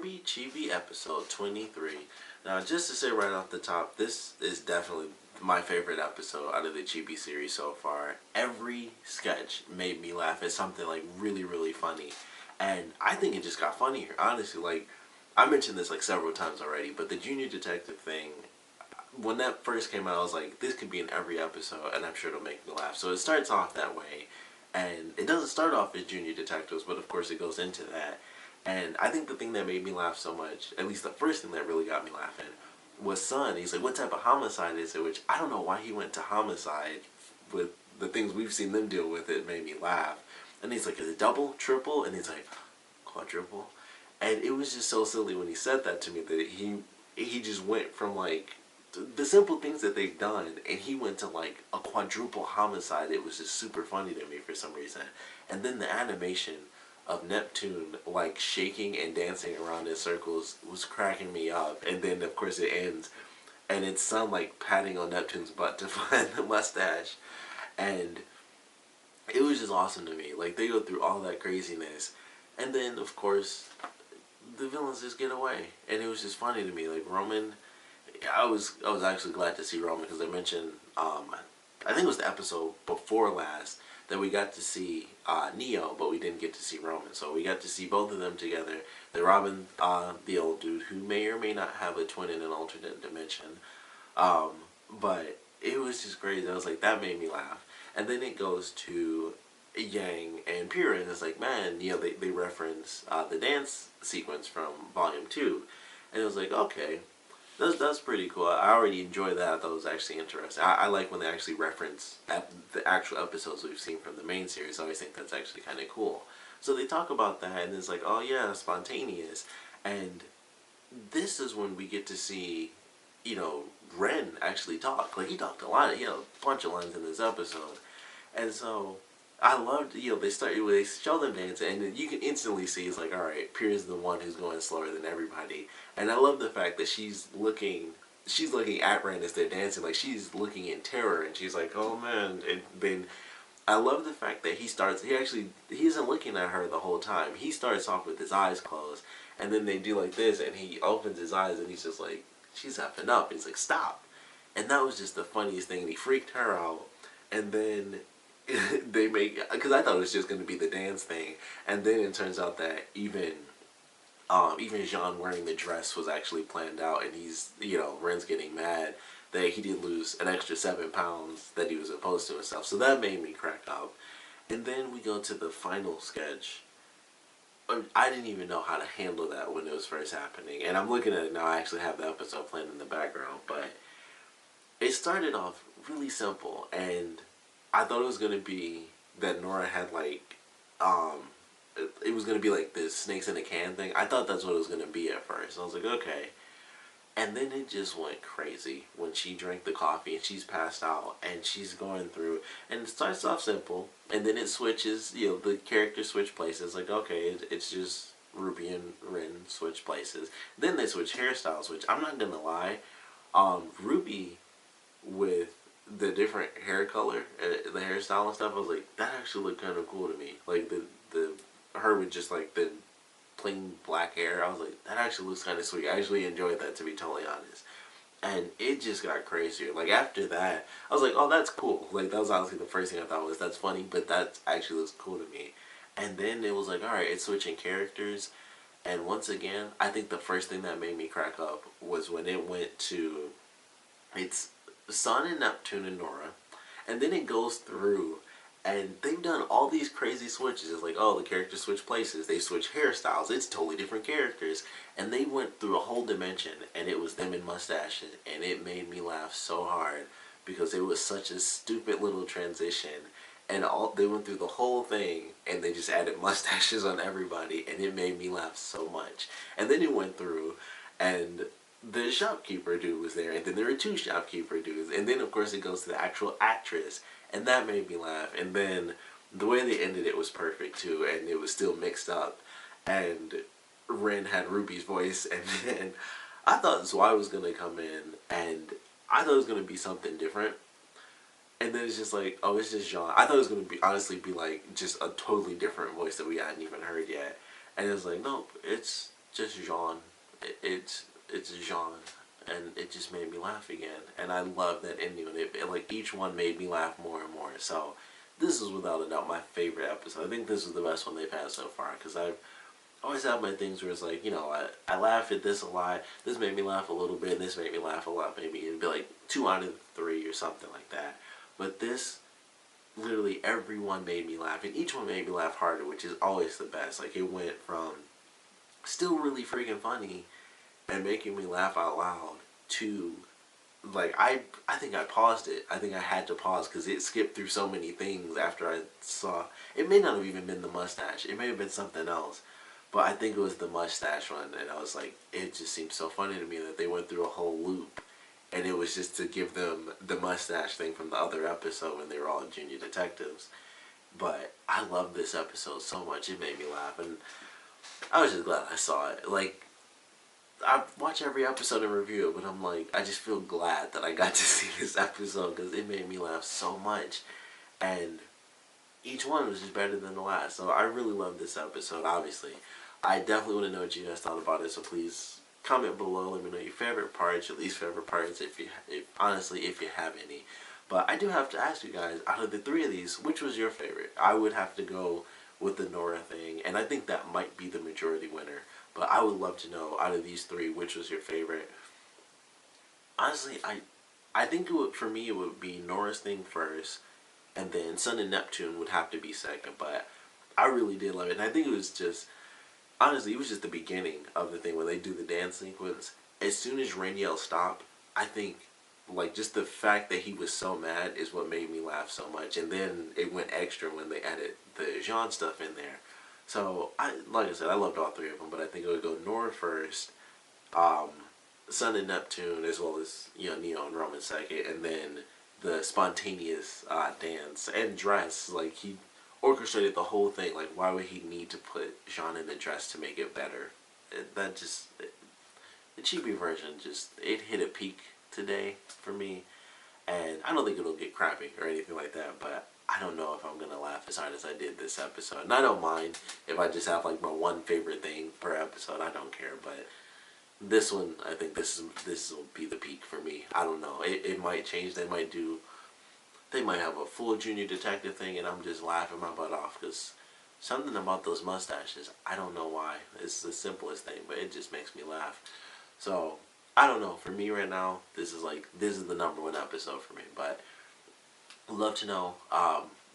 RWBY Chibi episode 23. Now, just to say right off the top, this is definitely my favorite episode out of the Chibi series so far. Every sketch made me laugh at something like really, really funny. And I think it just got funnier, honestly. Like, I mentioned this like several times already, but the Junior Detective thing, when that first came out, I was like, this could be in every episode, and I'm sure it'll make me laugh. So it starts off that way, and it doesn't start off as Junior Detectives, but of course it goes into that. And I think the thing that made me laugh so much, at least the first thing that really got me laughing, was Son. He's like, what type of homicide is it? Which, I don't know why he went to homicide with the things we've seen them deal with. It made me laugh. And he's like, is it double, triple? And he's like, quadruple? And it was just so silly when he said that to me, that he just went from like the simple things that they've done, and he went to like a quadruple homicide. It was just super funny to me for some reason. And then the animation of Neptune like shaking and dancing around in circles was cracking me up. And then of course it ends, and it's Son like patting on Neptune's butt to find the mustache, and it was just awesome to me. Like, they go through all that craziness, and then of course the villains just get away, and it was just funny to me. Like, Roman, I was actually glad to see Roman, because I mentioned I think it was the episode before last that we got to see Neo, but we didn't get to see Roman. So we got to see both of them together. They're robbing the old dude, who may or may not have a twin in an alternate dimension. But it was just crazy. I was like, that made me laugh. And then it goes to Yang and Pyrrha, and it's like, man, you know, they reference the dance sequence from Volume 2. And it was like, okay, that's pretty cool. I already enjoyed that. I thought it was actually interesting. I like when they actually reference the actual episodes we've seen from the main series. I always think that's actually kind of cool. So they talk about that, and it's like, oh yeah, spontaneous. And this is when we get to see, you know, Ren actually talk. Like, he talked a lot. He had a bunch of lines in this episode. And so I loved, you know, they show them dancing, and you can instantly see it's like, alright, Pierre's the one who's going slower than everybody. And I love the fact that she's looking at Ren as they're dancing, like she's looking in terror, and she's like, oh man. And then I love the fact that he isn't looking at her the whole time. He starts off with his eyes closed, and then they do like this, and he opens his eyes, and he's just like, she's effing up. He's like, stop. And that was just the funniest thing, and he freaked her out. And then they make, because I thought it was just going to be the dance thing, and then it turns out that even Jean wearing the dress was actually planned out, and he's, you know, Ren's getting mad that he did lose an extra 7 pounds that he was opposed to himself. So that made me crack up. And then we go to the final sketch. I didn't even know how to handle that when it was first happening, and I'm looking at it now. I actually have the episode playing in the background, but it started off really simple, and I thought it was going to be that Nora had like, it was going to be like this snakes in a can thing. I thought that's what it was going to be at first. I was like, okay. And then it just went crazy when she drank the coffee and she's passed out and she's going through. And it starts off simple, and then it switches, you know, the characters switch places. Like, okay, it's just RWBY and Ren switch places. Then they switch hairstyles, which I'm not going to lie. RWBY with the different hair color, the hairstyle and stuff, I was like, that actually looked kind of cool to me. Like, her with just like the plain black hair, I was like, that actually looks kind of sweet. I actually enjoyed that, to be totally honest. And it just got crazier. Like, after that, I was like, oh, that's cool. Like, that was honestly the first thing I thought was, that's funny, but that actually looks cool to me. And then it was like, alright, it's switching characters. And once again, I think the first thing that made me crack up was when it went to, it's Sun and Neptune and Nora, and then it goes through, and they've done all these crazy switches. It's like, oh, the characters switch places, they switch hairstyles, it's totally different characters, and they went through a whole dimension, and it was them in mustaches, and it made me laugh so hard, because it was such a stupid little transition, and they went through the whole thing, and they just added mustaches on everybody, and it made me laugh so much. And then it went through, and the shopkeeper dude was there, and then there were 2 shopkeeper dudes, and then of course it goes to the actual actress, and that made me laugh. And then the way they ended it was perfect too, and it was still mixed up, and Ren had RWBY's voice, and then I thought Zwei was going to come in, and I thought it was going to be something different, and then it's just like, oh, it's just Jean. I thought it was going to be, honestly, be like just a totally different voice that we hadn't even heard yet, and it was like, nope, it's just Jean. It's Jean, and it just made me laugh again. And I love that ending. Like each one made me laugh more and more. So this is without a doubt my favorite episode. I think this is the best one they've had so far because I've always have my things where it's like, you know, I laugh at this a lot. This made me laugh a little bit, and this made me laugh a lot. Maybe it'd be like 2 out of 3 or something like that. But this, literally everyone made me laugh, and each one made me laugh harder, which is always the best. Like it went from still really freaking funny and making me laugh out loud to like I think I paused it. I think I had to pause because it skipped through so many things after I saw. It may not have even been the mustache. It may have been something else. But I think it was the mustache one, and I was like, it just seemed so funny to me that they went through a whole loop, and it was just to give them the mustache thing from the other episode when they were all junior detectives. But I love this episode so much, it made me laugh, and I was just glad I saw it. Like, I watch every episode and review it, but I'm like, I just feel glad that I got to see this episode because it made me laugh so much, and each one was just better than the last. So I really love this episode, obviously. I definitely want to know what you guys thought about it, so please comment below. Let me know your favorite parts, your least favorite parts, if honestly, if you have any. But I do have to ask you guys, out of the 3 of these, which was your favorite? I would have to go with the Nora thing, and I think that might be the majority winner. But I would love to know, out of these 3, which was your favorite? Honestly, I think it would, for me, it would be Nora's thing first, and then Sun and Neptune would have to be second. But I really did love it, and I think it was just, honestly, it was just the beginning of the thing when they do the dance sequence. As soon as Rainiel stopped, I think, like, just the fact that he was so mad is what made me laugh so much. And then it went extra when they added the Jean stuff in there. So, like I said, I loved all 3 of them, but I think it would go Nora first, Sun and Neptune, as well as, you know, Neo and Roman second, and then the spontaneous dance and dress. Like, he orchestrated the whole thing. Like, why would he need to put Jean in the dress to make it better? The Chibi version just, it hit a peak today for me, and I don't think it'll get crappy or anything like that, but I don't know if I'm gonna laugh as hard as I did this episode. And I don't mind if I just have like my one favorite thing per episode. I don't care, but this one, I think this will be the peak for me. I don't know. It might change. They might have a full junior detective thing, and I'm just laughing my butt off because something about those mustaches, I don't know why. It's the simplest thing, but it just makes me laugh. So I don't know. For me right now, this is the #1 episode for me. But I'd love to know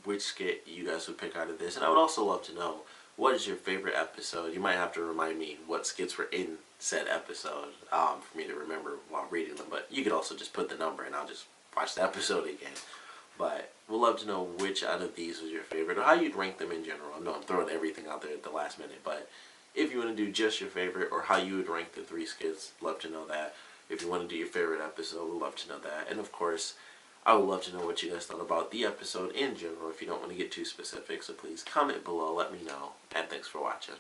which skit you guys would pick out of this, and I would also love to know what is your favorite episode. You might have to remind me what skits were in said episode for me to remember while reading them. But you could also just put the number, and I'll just watch the episode again. But we'd love to know which out of these was your favorite, or how you'd rank them in general. I know I'm throwing everything out there at the last minute, but if you want to do just your favorite, or how you would rank the 3 skits, love to know that. If you want to do your favorite episode, we'd love to know that. And of course, I would love to know what you guys thought about the episode in general if you don't want to get too specific. So please comment below, let me know, and thanks for watching.